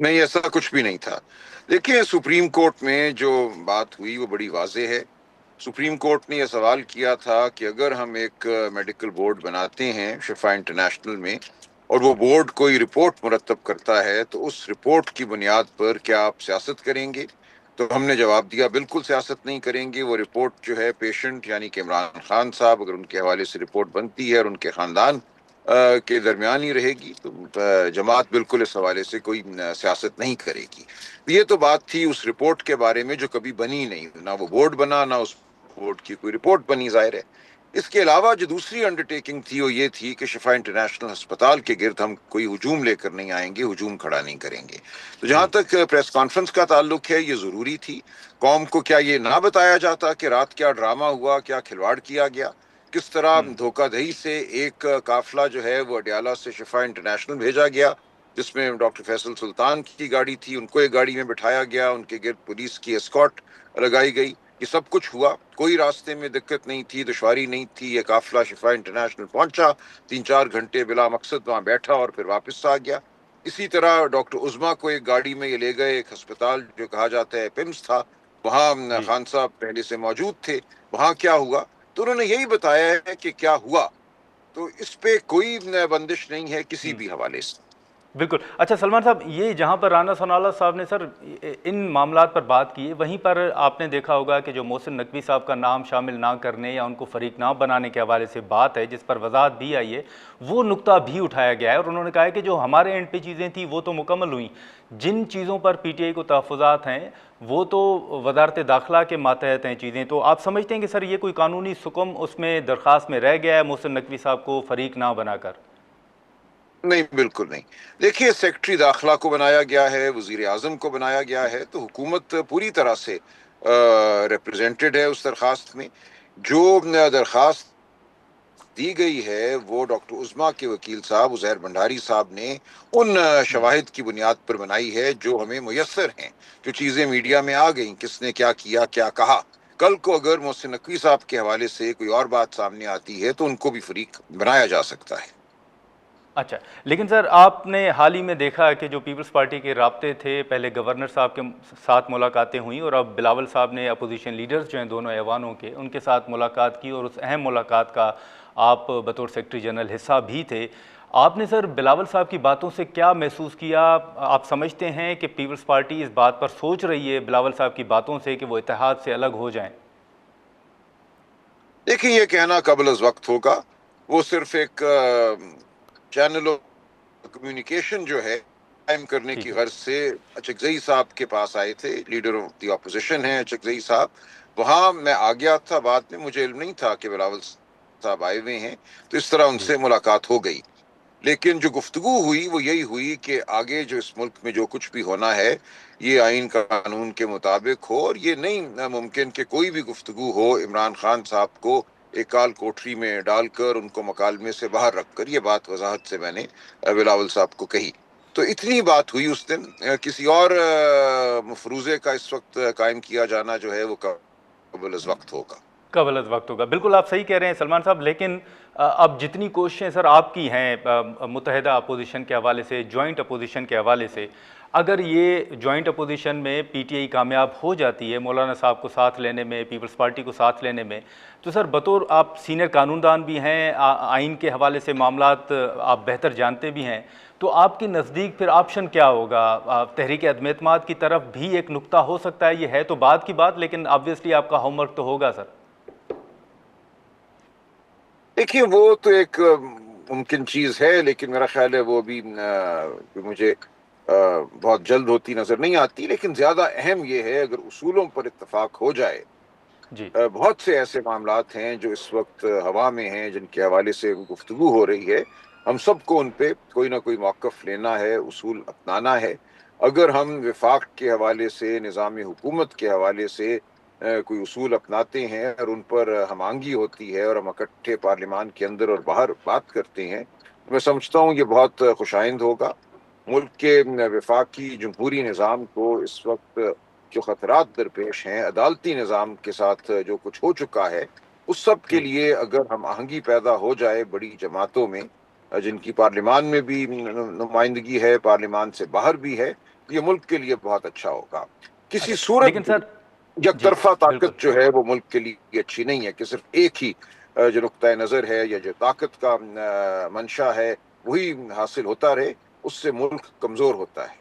نہیں، ایسا کچھ بھی نہیں تھا. دیکھیں، سپریم کورٹ میں جو بات ہوئی وہ بڑی واضح ہے. سپریم کورٹ نے یہ سوال کیا تھا کہ اگر ہم ایک میڈیکل بورڈ بناتے ہیں شفا انٹرنیشنل میں، اور وہ بورڈ کوئی رپورٹ مرتب کرتا ہے، تو اس رپورٹ کی بنیاد پر کیا آپ سیاست کریں گے؟ تو ہم نے جواب دیا بالکل سیاست نہیں کریں گے. وہ رپورٹ جو ہے پیشنٹ یعنی کہ عمران خان صاحب، اگر ان کے حوالے سے رپورٹ بنتی ہے اور ان کے خاندان کے درمیان ہی رہے گی، تو جماعت بالکل اس حوالے سے کوئی سیاست نہیں کرے گی. یہ تو بات تھی اس رپورٹ کے بارے میں جو کبھی بنی نہیں، نہ وہ بورڈ بنا، نہ اس بورڈ کی کوئی رپورٹ بنی، ظاہر ہے. اس کے علاوہ جو دوسری انڈرٹیکنگ تھی وہ یہ تھی کہ شفا انٹرنیشنل ہسپتال کے گرد ہم کوئی ہجوم لے کر نہیں آئیں گے، ہجوم کھڑا نہیں کریں گے. تو جہاں جی تک پریس کانفرنس کا تعلق ہے، یہ ضروری تھی. قوم کو کیا یہ نہ بتایا جاتا کہ رات کیا ڈرامہ ہوا، کیا کھلواڑ کیا گیا، کس طرح دھوکہ دہی سے ایک قافلہ جو ہے وہ اڈیالہ سے شفا انٹرنیشنل بھیجا گیا، جس میں ڈاکٹر فیصل سلطان کی گاڑی تھی، ان کو ایک گاڑی میں بٹھایا گیا، ان کے گرد پولیس کی اسکارٹ لگائی گئی. یہ سب کچھ ہوا، کوئی راستے میں دقت نہیں تھی، دشواری نہیں تھی. یہ قافلہ شفا انٹرنیشنل پہنچا، 3-4 گھنٹے بلا مقصد وہاں بیٹھا اور پھر واپس آ گیا. اسی طرح ڈاکٹر عظما کو ایک گاڑی میں یہ لے گئے، ایک ہسپتال جو کہا جاتا ہے پمس تھا، وہاں جی خان صاحب پہلے سے موجود تھے. وہاں کیا ہوا تو انہوں نے یہی بتایا ہے کہ کیا ہوا. تو اس پہ کوئی بندش نہیں ہے کسی بھی حوالے سے. بالکل. اچھا سلمان صاحب، یہ جہاں پر رانا ثناءاللہ صاحب نے سر ان معاملات پر بات کی ہے، وہیں پر آپ نے دیکھا ہوگا کہ جو محسن نقوی صاحب کا نام شامل نہ کرنے یا ان کو فریق نہ بنانے کے حوالے سے بات ہے، جس پر وضاحت بھی آئی ہے، وہ نقطہ بھی اٹھایا گیا ہے، اور انہوں نے کہا ہے کہ جو ہمارے اینڈ پہ چیزیں تھیں وہ تو مکمل ہوئیں، جن چیزوں پر پی ٹی آئی کو تحفظات ہیں وہ تو وزارت داخلہ کے ماتحت ہیں چیزیں. تو آپ سمجھتے ہیں کہ سر یہ کوئی قانونی سکم اس میں درخواست میں رہ گیا ہے محسن نقوی صاحب کو فریق نہ بنا کر؟ نہیں، بالکل نہیں. دیکھیے، سیکٹری داخلہ کو بنایا گیا ہے، وزیر اعظم کو بنایا گیا ہے، تو حکومت پوری طرح سے ریپریزنٹڈ ہے اس درخواست میں. جو درخواست دی گئی ہے وہ ڈاکٹر عظما کے وکیل صاحب عزیر بھنڈاری صاحب نے ان شواہد کی بنیاد پر بنائی ہے جو ہمیں میسر ہیں. جو چیزیں میڈیا میں آ گئیں، کس نے کیا کیا، کیا کہا، کل کو اگر محسن نقوی صاحب کے حوالے سے کوئی اور بات سامنے آتی ہے تو ان کو بھی فریق بنایا جا سکتا ہے. اچھا، لیکن سر آپ نے حال ہی میں دیکھا کہ جو پیپلز پارٹی کے رابطے تھے، پہلے گورنر صاحب کے ساتھ ملاقاتیں ہوئیں، اور اب بلاول صاحب نے اپوزیشن لیڈرز جو ہیں دونوں ایوانوں کے، ان کے ساتھ ملاقات کی، اور اس اہم ملاقات کا آپ بطور سیکرٹری جنرل حصہ بھی تھے. آپ نے سر بلاول صاحب کی باتوں سے کیا محسوس کیا؟ آپ سمجھتے ہیں کہ پیپلز پارٹی اس بات پر سوچ رہی ہے بلاول صاحب کی باتوں سے کہ وہ اتحاد سے الگ ہو جائیں؟ دیکھیں، یہ کہنا قبل از وقت ہوگا. وہ صرف ایک چینل آف کمیونیکیشن جو ہے قائم کرنے کی ٹھیک ہے. غرض سے اچکزئی صاحب کے پاس آئے تھے. لیڈر آف دی اپوزیشن ہیں اچکزئی صاحب. وہاں میں آ گیا تھا، بعد میں مجھے علم نہیں تھا کہ بلاول صاحب آئے ہوئے ہیں، تو اس طرح ان جی سے ملاقات ہو گئی. لیکن جو گفتگو ہوئی وہ یہی ہوئی کہ آگے جو اس ملک میں جو کچھ بھی ہونا ہے یہ آئین قانون کے مطابق ہو، اور یہ نہیں ممکن کہ کوئی بھی گفتگو ہو عمران خان صاحب کو ایک کال کوٹری میں ڈال کر ان کو مکالمے سے باہر رکھ کر. یہ بات وضاحت سے میں نے بلاول صاحب کو کہی. تو اتنی بات ہوئی اس دن. کسی اور مفروضے کا اس وقت قائم کیا جانا جو ہے وہ قبل از وقت ہوگا. قبل از وقت ہوگا. بالکل آپ صحیح کہہ رہے ہیں سلمان صاحب، لیکن اب جتنی کوششیں سر آپ کی ہیں متحدہ اپوزیشن کے حوالے سے، جوائنٹ اپوزیشن کے حوالے سے، اگر یہ جوائنٹ اپوزیشن میں پی ٹی آئی کامیاب ہو جاتی ہے مولانا صاحب کو ساتھ لینے میں، پیپلز پارٹی کو ساتھ لینے میں، تو سر بطور آپ سینئر قانون دان بھی ہیں، آئین کے حوالے سے معاملات آپ بہتر جانتے بھی ہیں، تو آپ کے نزدیک پھر آپشن کیا ہوگا؟ تحریک عدم اعتماد کی طرف بھی ایک نقطہ ہو سکتا ہے. یہ ہے تو بعد کی بات، لیکن آبویسلی آپ کا ہوم ورک تو ہوگا سر. دیکھیے، وہ تو ایک ممکن چیز ہے، لیکن میرا خیال ہے وہ بھی مجھے بہت جلد ہوتی نظر نہیں آتی. لیکن زیادہ اہم یہ ہے اگر اصولوں پر اتفاق ہو جائے. جی بہت سے ایسے معاملات ہیں جو اس وقت ہوا میں ہیں جن کے حوالے سے گفتگو ہو رہی ہے. ہم سب کو ان پہ کوئی نہ کوئی موقف لینا ہے، اصول اپنانا ہے. اگر ہم وفاق کے حوالے سے، نظام حکومت کے حوالے سے کوئی اصول اپناتے ہیں اور ان پر ہم آہنگی ہوتی ہے اور ہم اکٹھے پارلیمان کے اندر اور باہر بات کرتے ہیں، میں سمجھتا ہوں یہ بہت خوشائند ہوگا. ملک کے وفاقی جمہوری نظام کو اس وقت جو خطرات درپیش ہیں، عدالتی نظام کے ساتھ جو کچھ ہو چکا ہے، اس سب کے جی لیے اگر ہم آہنگی پیدا ہو جائے بڑی جماعتوں میں، جن کی پارلیمان میں بھی نمائندگی ہے، پارلیمان سے باہر بھی ہے، یہ ملک کے لیے بہت اچھا ہوگا. کسی اچھا صورت لیکن بھی سر یک جی طرفہ بالکل طاقت جو ہے وہ ملک کے لیے اچھی نہیں ہے، کہ صرف ایک ہی جو نقطۂ نظر ہے یا جو طاقت کا منشا ہے وہی حاصل ہوتا رہے، اس سے ملک کمزور ہوتا ہے.